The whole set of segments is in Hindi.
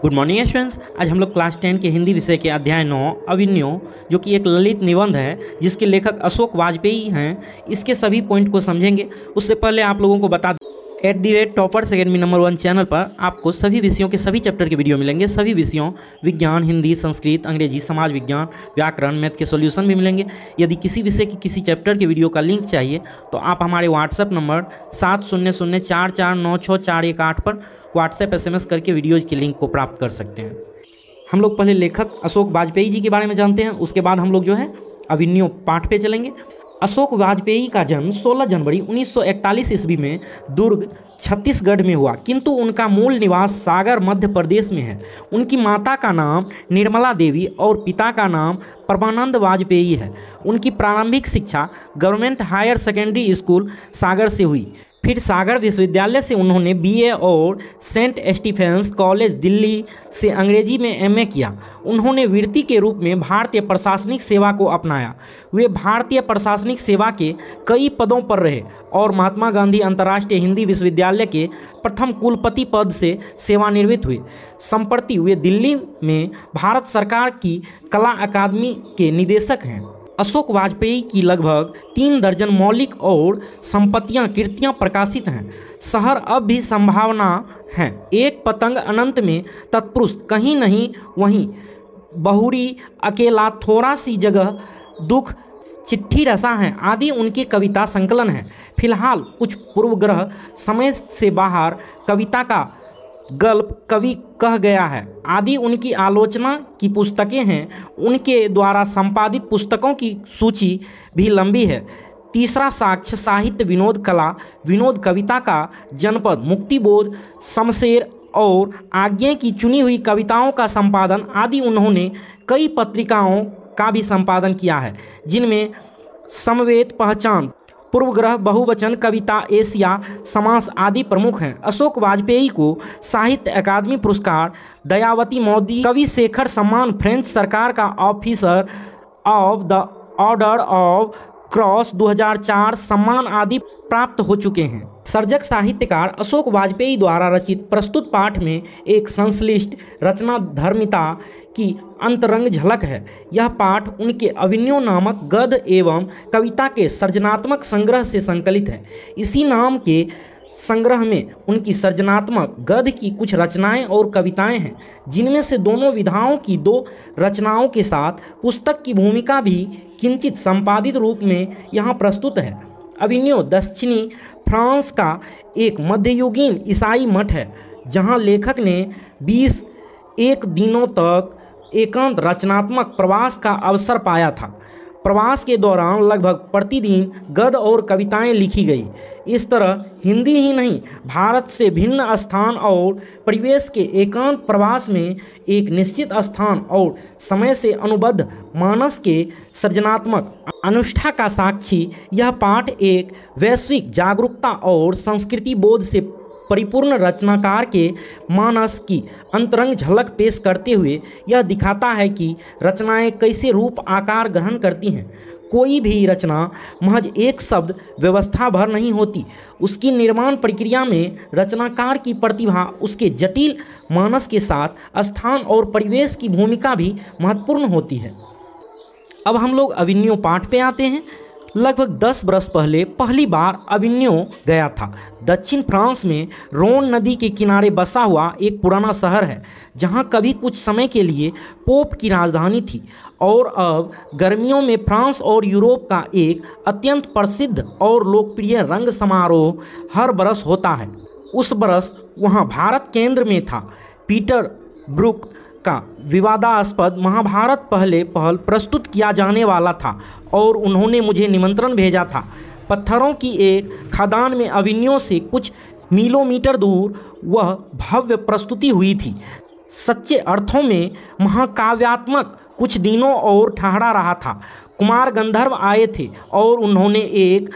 Good morning students. आज हम लोग क्लास 10 के हिंदी विषय के अध्याय 9 अभिनयो, जो कि एक ललित निबंध है जिसके लेखक अशोक वाजपेयी हैं, इसके सभी पॉइंट को समझेंगे। उससे पहले आप लोगों को बता दें @टॉपर्स अकेडमी नंबर 1 चैनल पर आपको सभी विषयों के सभी चैप्टर के वीडियो मिलेंगे। सभी विषयों विज्ञान, हिंदी, संस्कृत, अंग्रेजी, समाज विज्ञान, व्याकरण, मैथ के सॉल्यूशन भी मिलेंगे। यदि किसी विषय की किसी चैप्टर के वीडियो का लिंक चाहिए तो आप हमारे व्हाट्सएप नंबर 7004496418 पर व्हाट्सएप SMS करके वीडियोज़ के लिंक को प्राप्त कर सकते हैं। हम लोग पहले लेखक अशोक वाजपेयी जी के बारे में जानते हैं, उसके बाद हम लोग जो है अभिनयो पाठ पे चलेंगे। अशोक वाजपेयी का जन्म 16 जनवरी 1941 ईस्वी में दुर्ग छत्तीसगढ़ में हुआ, किंतु उनका मूल निवास सागर मध्य प्रदेश में है। उनकी माता का नाम निर्मला देवी और पिता का नाम परमानंद वाजपेयी है। उनकी प्रारंभिक शिक्षा गवर्नमेंट हायर सेकेंडरी स्कूल सागर से हुई। फिर सागर विश्वविद्यालय से उन्होंने BA और सेंट स्टीफेंस कॉलेज दिल्ली से अंग्रेजी में MA किया। उन्होंने वृत्ति के रूप में भारतीय प्रशासनिक सेवा को अपनाया। वे भारतीय प्रशासनिक सेवा के कई पदों पर रहे और महात्मा गांधी अंतर्राष्ट्रीय हिंदी विश्वविद्यालय के प्रथम कुलपति पद से सेवानिवृत्त हुए। संप्रति वे दिल्ली में भारत सरकार की कला अकादमी के निदेशक हैं। अशोक वाजपेयी की लगभग 3 दर्जन मौलिक और संपत्तियां कृतियां प्रकाशित हैं। शहर अब भी संभावना है, एक पतंग अनंत में तत्पुरुष कहीं नहीं वहीं, बहुरी अकेला थोड़ा सी जगह, दुख चिट्ठी रसा है आदि उनकी कविता संकलन है। फिलहाल कुछ पूर्वग्रह, समय से बाहर, कविता का गल्प, कवि कह गया है आदि उनकी आलोचना की पुस्तकें हैं। उनके द्वारा संपादित पुस्तकों की सूची भी लंबी है। तीसरा साक्ष्य साहित्य, विनोद कला, विनोद कविता का जनपद, मुक्तिबोध, शमशेर और आज्ञे की चुनी हुई कविताओं का संपादन आदि उन्होंने कई पत्रिकाओं का भी संपादन किया है, जिनमें समवेत, पहचान, पूर्वग्रह, बहुवचन, कविता, एशिया, समास आदि प्रमुख हैं। अशोक वाजपेयी को साहित्य अकादमी पुरस्कार, दयावती मोदी कवि शेखर सम्मान, फ्रेंच सरकार का officer of the order of cross 2004 सम्मान आदि प्राप्त हो चुके हैं। सर्जक साहित्यकार अशोक वाजपेयी द्वारा रचित प्रस्तुत पाठ में एक संश्लिष्ट रचना धर्मिता की अंतरंग झलक है। यह पाठ उनके अभिनयो नामक गद्य एवं कविता के सृजनात्मक संग्रह से संकलित है। इसी नाम के संग्रह में उनकी सृजनात्मक गद्य की कुछ रचनाएं और कविताएं हैं, जिनमें से दोनों विधाओं की 2 रचनाओं के साथ पुस्तक की भूमिका भी किंचित संपादित रूप में यहाँ प्रस्तुत है। अभिनयो दक्षिणी फ्रांस का एक मध्ययुगीन ईसाई मठ है, जहाँ लेखक ने 21 दिनों तक एकांत रचनात्मक प्रवास का अवसर पाया था। प्रवास के दौरान लगभग प्रतिदिन गद्य और कविताएं लिखी गई। इस तरह हिंदी ही नहीं, भारत से भिन्न स्थान और परिवेश के एकांत प्रवास में एक निश्चित स्थान और समय से अनुबद्ध मानस के सृजनात्मक अनुष्ठा का साक्षी यह पाठ एक वैश्विक जागरूकता और संस्कृति बोध से परिपूर्ण रचनाकार के मानस की अंतरंग झलक पेश करते हुए यह दिखाता है कि रचनाएं कैसे रूप आकार ग्रहण करती हैं। कोई भी रचना महज एक शब्द व्यवस्था भर नहीं होती। उसकी निर्माण प्रक्रिया में रचनाकार की प्रतिभा, उसके जटिल मानस के साथ स्थान और परिवेश की भूमिका भी महत्वपूर्ण होती है। अब हम लोग अभिनयो पाठ पे आते हैं। लगभग 10 वर्ष पहले पहली बार अभिनयो गया था। दक्षिण फ्रांस में रोन नदी के किनारे बसा हुआ एक पुराना शहर है, जहां कभी कुछ समय के लिए पोप की राजधानी थी और अब गर्मियों में फ्रांस और यूरोप का एक अत्यंत प्रसिद्ध और लोकप्रिय रंग समारोह हर बरस होता है। उस बरस वहां भारत केंद्र में था। पीटर ब्रुक का विवादास्पद महाभारत पहल प्रस्तुत किया जाने वाला था और उन्होंने मुझे निमंत्रण भेजा था। पत्थरों की एक खदान में अभिनयों से कुछ मीलोमीटर दूर वह भव्य प्रस्तुति हुई थी। सच्चे अर्थों में महाकाव्यात्मक कुछ दिनों और ठहरा रहा था। कुमार गंधर्व आए थे और उन्होंने एक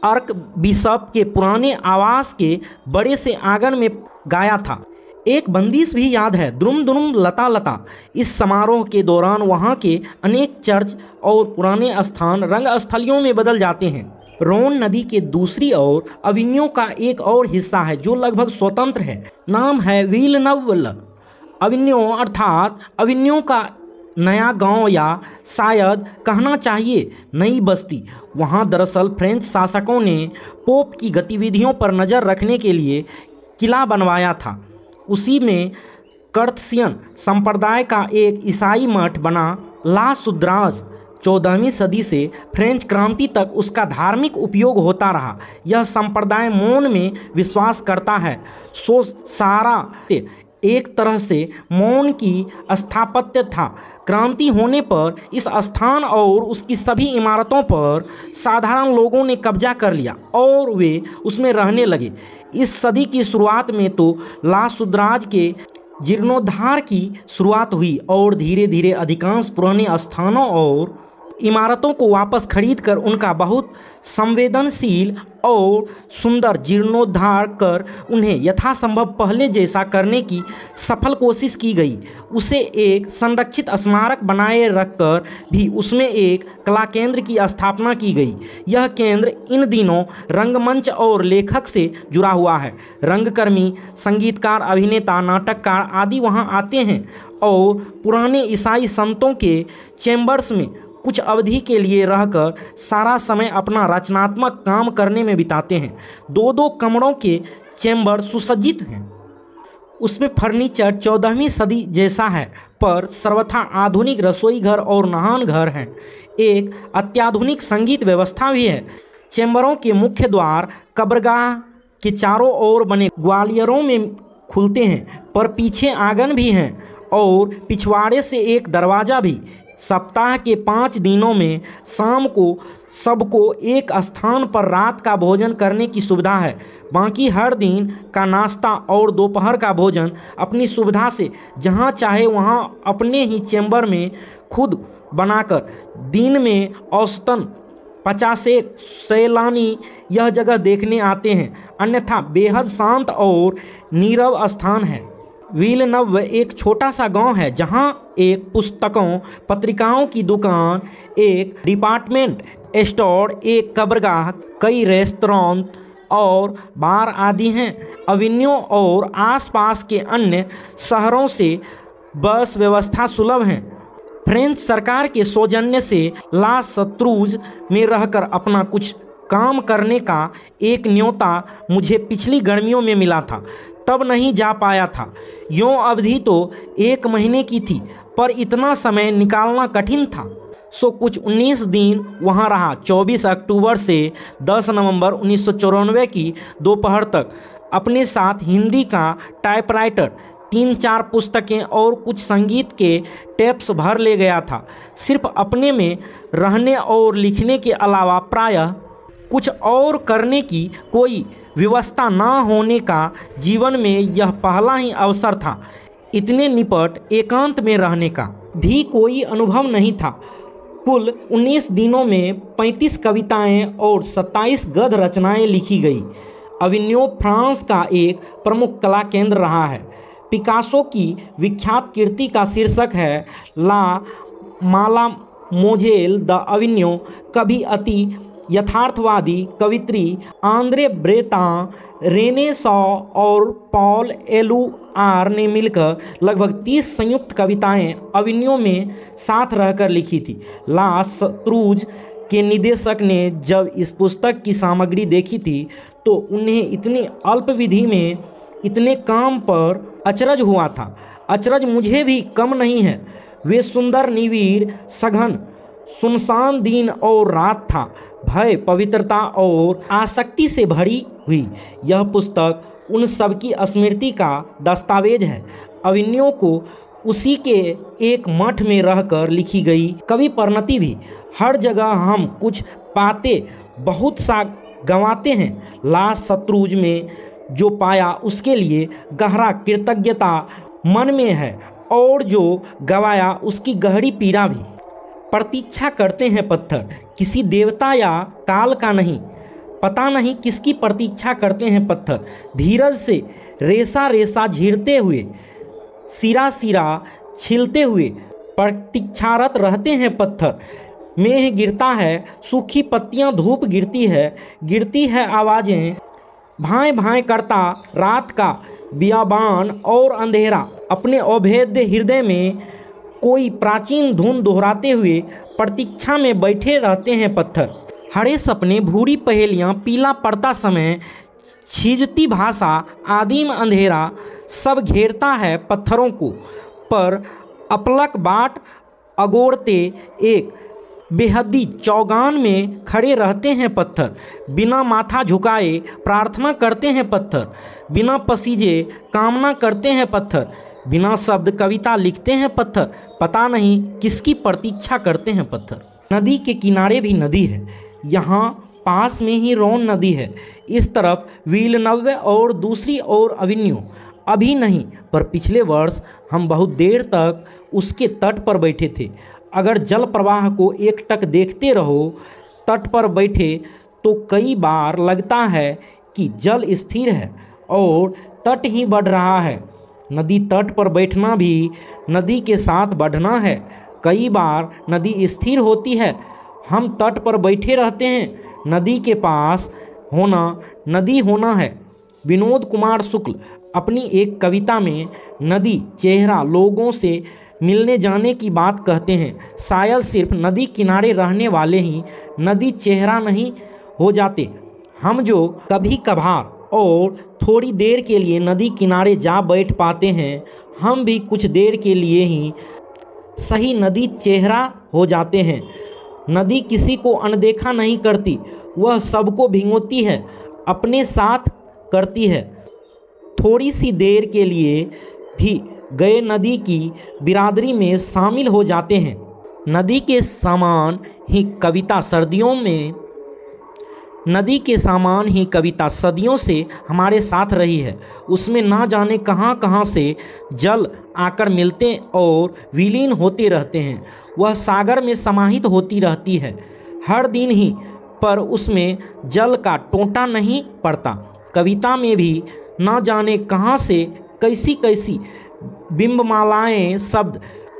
अर्क बिशप के पुराने आवास के बड़े से आंगन में गाया था। एक बंदिश भी याद है, द्रुम द्रुम लता लता। इस समारोह के दौरान वहाँ के अनेक चर्च और पुराने स्थान रंगस्थलियों में बदल जाते हैं। रोन नदी के दूसरी ओर अभिनयो का एक और हिस्सा है जो लगभग स्वतंत्र है। नाम है विलनवल। अविन्यो अर्थात अविन्यो का नया गांव या शायद कहना चाहिए नई बस्ती। वहां दरअसल फ्रेंच शासकों ने पोप की गतिविधियों पर नज़र रखने के लिए किला बनवाया था। उसी में कर्तसियन संप्रदाय का एक ईसाई मठ बना। ला सुद्राज 14वीं सदी से फ्रेंच क्रांति तक उसका धार्मिक उपयोग होता रहा। यह संप्रदाय मौन में विश्वास करता है। सो सारा एक तरह से मौन की स्थापत्य था। क्रांति होने पर इस स्थान और उसकी सभी इमारतों पर साधारण लोगों ने कब्जा कर लिया और वे उसमें रहने लगे। इस सदी की शुरुआत में तो ला सुद्राज के जीर्णोद्धार की शुरुआत हुई और धीरे धीरे अधिकांश पुराने स्थानों और इमारतों को वापस खरीदकर उनका बहुत संवेदनशील और सुंदर जीर्णोद्धार कर उन्हें यथासंभव पहले जैसा करने की सफल कोशिश की गई। उसे एक संरक्षित स्मारक बनाए रखकर भी उसमें एक कला केंद्र की स्थापना की गई। यह केंद्र इन दिनों रंगमंच और लेखक से जुड़ा हुआ है। रंगकर्मी, संगीतकार, अभिनेता, नाटककार आदि वहां आते हैं और पुराने ईसाई संतों के चैम्बर्स में कुछ अवधि के लिए रहकर सारा समय अपना रचनात्मक काम करने में बिताते हैं। 2-2 कमरों के चैम्बर सुसज्जित हैं। उसमें फर्नीचर 14वीं सदी जैसा है, पर सर्वथा आधुनिक रसोई घर और नहान घर हैं। एक अत्याधुनिक संगीत व्यवस्था भी है। चैम्बरों के मुख्य द्वार कब्रगाह के चारों ओर बने ग्वालियरों में खुलते हैं, पर पीछे आंगन भी हैं और पिछवाड़े से एक दरवाज़ा भी। सप्ताह के 5 दिनों में शाम को सबको एक स्थान पर रात का भोजन करने की सुविधा है। बाकी हर दिन का नाश्ता और दोपहर का भोजन अपनी सुविधा से जहां चाहे वहां अपने ही चैम्बर में खुद बनाकर। दिन में औसतन 50 सैलानी यह जगह देखने आते हैं, अन्यथा बेहद शांत और नीरव स्थान है। विलनव एक छोटा सा गांव है जहां एक पुस्तकों पत्रिकाओं की दुकान, एक डिपार्टमेंट स्टोर, एक कब्रगाह, कई रेस्तरां और बार आदि हैं। अविन्यो और आसपास के अन्य शहरों से बस व्यवस्था सुलभ है। फ्रेंच सरकार के सौजन्य से ला सत्रूज में रहकर अपना कुछ काम करने का एक न्योता मुझे पिछली गर्मियों में मिला था, तब नहीं जा पाया था। यों अवधि तो 1 महीने की थी, पर इतना समय निकालना कठिन था। सो कुछ 19 दिन वहाँ रहा। 24 अक्टूबर से 10 नवंबर 1994 की दोपहर तक अपने साथ हिंदी का टाइपराइटर, 3-4 पुस्तकें और कुछ संगीत के टेप्स भर ले गया था। सिर्फ अपने में रहने और लिखने के अलावा प्रायः कुछ और करने की कोई व्यवस्था न होने का जीवन में यह पहला ही अवसर था। इतने निपट एकांत में रहने का भी कोई अनुभव नहीं था। कुल 19 दिनों में 35 कविताएं और 27 गद्य रचनाएं लिखी गई। अविन्यो फ्रांस का एक प्रमुख कला केंद्र रहा है। पिकासो की विख्यात कृति का शीर्षक है ला माला मोजेल द अविन्यो। कभी अति यथार्थवादी कवित्री आंद्रे ब्रेता, रेने शॉ और पॉल एलुआर ने मिलकर लगभग 30 संयुक्त कविताएं अविन्यो में साथ रहकर लिखी थी। ला सत्रूज के निदेशक ने जब इस पुस्तक की सामग्री देखी थी तो उन्हें इतनी अल्पविधि में इतने काम पर अचरज हुआ था। अचरज मुझे भी कम नहीं है। वे सुंदर, निविड़, सघन, सुनसान दिन और रात था। भय, पवित्रता और आसक्ति से भरी हुई यह पुस्तक उन सब की स्मृति का दस्तावेज है। अविन्यो को उसी के एक मठ में रहकर लिखी गई कवि परिणति भी। हर जगह हम कुछ पाते, बहुत सा गंवाते हैं। ला सत्रूज में जो पाया उसके लिए गहरा कृतज्ञता मन में है और जो गवाया उसकी गहरी पीड़ा भी। प्रतीक्षा करते हैं पत्थर, किसी देवता या काल का नहीं। पता नहीं किसकी प्रतीक्षा करते हैं पत्थर। धीरज से रेसा रेसा झीरते हुए, सिरा सिरा छिलते हुए प्रतीक्षारत रहते हैं पत्थर। मेघ गिरता है, सूखी पत्तियां, धूप गिरती है आवाज़ें, भाएं भाएं करता रात का बियाबान और अंधेरा अपने अभेद्य हृदय में कोई प्राचीन धुन दोहराते हुए प्रतीक्षा में बैठे रहते हैं पत्थर। हरे सपने, भूरी पहेलियाँ, पीला पड़ता समय, छीजती भाषा, आदिम अंधेरा सब घेरता है पत्थरों को, पर अपलक बाट अगोरते एक बेहदी चौगान में खड़े रहते हैं पत्थर। बिना माथा झुकाए प्रार्थना करते हैं पत्थर, बिना पसीजे कामना करते हैं पत्थर, बिना शब्द कविता लिखते हैं पत्थर। पता नहीं किसकी प्रतीक्षा करते हैं पत्थर। नदी के किनारे भी नदी है, यहाँ पास में ही रोन नदी है। इस तरफ वीलनव्य और दूसरी ओर अविन्यो। अभी नहीं, पर पिछले वर्ष हम बहुत देर तक उसके तट पर बैठे थे। अगर जल प्रवाह को एकटक देखते रहो तट पर बैठे तो कई बार लगता है कि जल स्थिर है और तट ही बढ़ रहा है। नदी तट पर बैठना भी नदी के साथ बढ़ना है। कई बार नदी स्थिर होती है, हम तट पर बैठे रहते हैं। नदी के पास होना नदी होना है। विनोद कुमार शुक्ल अपनी एक कविता में नदी चेहरा लोगों से मिलने जाने की बात कहते हैं। शायद सिर्फ नदी किनारे रहने वाले ही नदी चेहरा नहीं हो जाते। हम जो कभी कभार और थोड़ी देर के लिए नदी किनारे जा बैठ पाते हैं, हम भी कुछ देर के लिए ही सही नदी चेहरा हो जाते हैं। नदी किसी को अनदेखा नहीं करती, वह सबको भिगोती है, अपने साथ करती है। थोड़ी सी देर के लिए भी गए नदी की बिरादरी में शामिल हो जाते हैं। नदी के समान ही कविता सदियों से हमारे साथ रही है। उसमें ना जाने कहाँ कहाँ से जल आकर मिलते और विलीन होते रहते हैं। वह सागर में समाहित होती रहती है हर दिन ही, पर उसमें जल का टोंटा नहीं पड़ता। कविता में भी ना जाने कहाँ से कैसी कैसी बिंबमालाएँ, शब्द,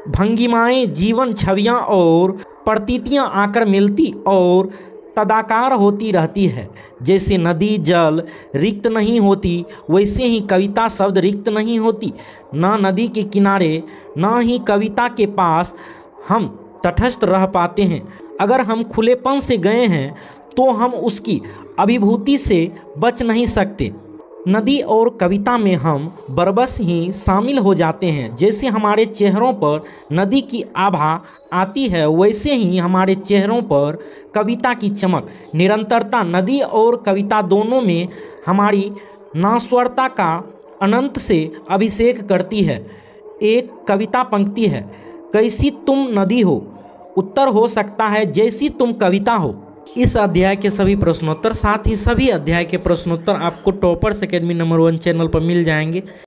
भंगिमाएँ, जीवन छवियाँ और प्रतीतियाँ आकर मिलती और तदाकार होती रहती है। जैसे नदी जल रिक्त नहीं होती, वैसे ही कविता शब्द रिक्त नहीं होती। ना नदी के किनारे ना ही कविता के पास हम तटस्थ रह पाते हैं। अगर हम खुलेपन से गए हैं तो हम उसकी अभिभूति से बच नहीं सकते। नदी और कविता में हम बरबस ही शामिल हो जाते हैं। जैसे हमारे चेहरों पर नदी की आभा आती है, वैसे ही हमारे चेहरों पर कविता की चमक, निरंतरता नदी और कविता दोनों में हमारी नाश्वरता का अनंत से अभिषेक करती है। एक कविता पंक्ति है, कैसी तुम नदी हो, उत्तर हो सकता है जैसी तुम कविता हो। इस अध्याय के सभी प्रश्नोत्तर, साथ ही सभी अध्याय के प्रश्नोत्तर आपको टॉपर्स एकेडमी नंबर 1 चैनल पर मिल जाएंगे।